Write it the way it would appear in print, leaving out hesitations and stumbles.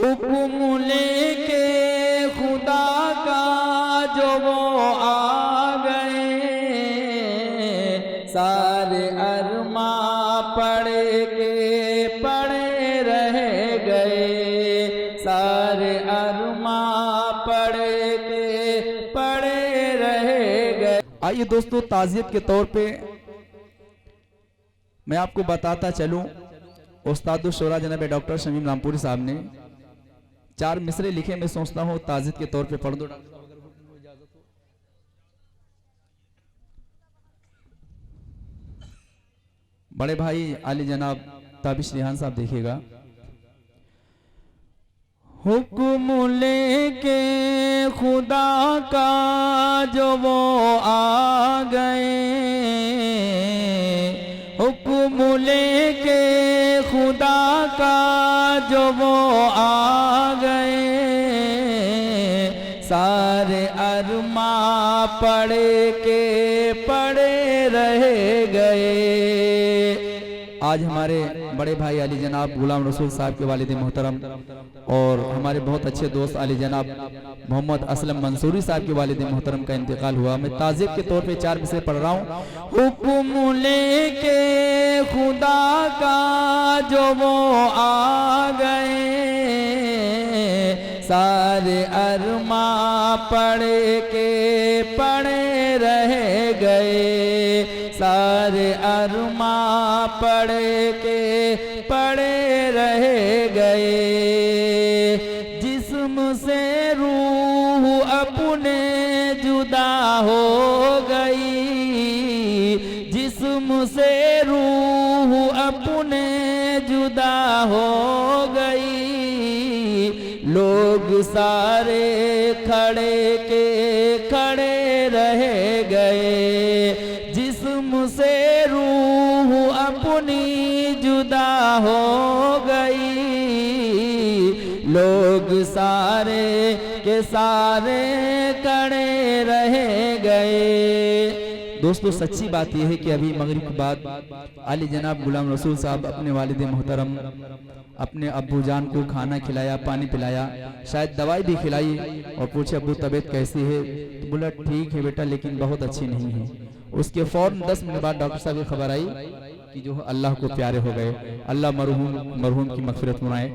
हुक्म लेके खुदा का जो वो आ गए, सारे अरमा पड़े रह गए, सारे अरमा पड़े रह गए। आइए दोस्तों, ताज़ियत के तौर पे मैं आपको बताता चलूं, उस्ताद शुरा जनाब डॉक्टर शमीम रामपुरी साहब ने 4 मिसरे लिखे। मैं सोचता हूं ताज़ियत के तौर पे पढ़ दो। बड़े भाई आली जनाब ताबिश रिहान साहब देखिएगा। हुक्म लेके खुदा का जो वो आ गए, हुक्म लेके खुदा का जो वो आ गए, सारे अरमा पड़े रह गए। आज हमारे बड़े भाई अली जनाब गुलाम रसूल साहब के वालिद मोहतरम और हमारे बहुत अच्छे दोस्त अली जनाब मोहम्मद असलम मंसूरी साहब के वालिद मोहतरम का इंतकाल हुआ। मैं ताज़ियत के तौर पे 4 मिसरे पढ़ रहा हूँ। हुक्म लेके खुदा का जो वो आ गए, सारे अरमा पड़े रह गए, सारे अरमा पड़े रह गए। जिस्म से रूह अपने जुदा हो गई, जिस्म से रूह अपने जुदा हो गई, लोग सारे खड़े रह गए। जिस्म से रूह अपनी जुदा हो गई, लोग सारे के सारे खड़े रह गए। दोस्तों सच्ची बात यह है कि अभी मगरिब के बाद अली जनाब गुलाम रसूल साहब अपने वालिद मोहतरम अपने अब्बू जान को खाना खिलाया, पानी पिलाया, शायद दवाई भी खिलाई और पूछे अब्बू तबीयत कैसी है, तो बोला ठीक है बेटा लेकिन बहुत अच्छी नहीं है। उसके फौरन 10 मिनट बाद डॉक्टर साहब की खबर आई कि जो अल्लाह को प्यारे हो गए। अल्लाह मरहूम की मगफिरत फरमाए।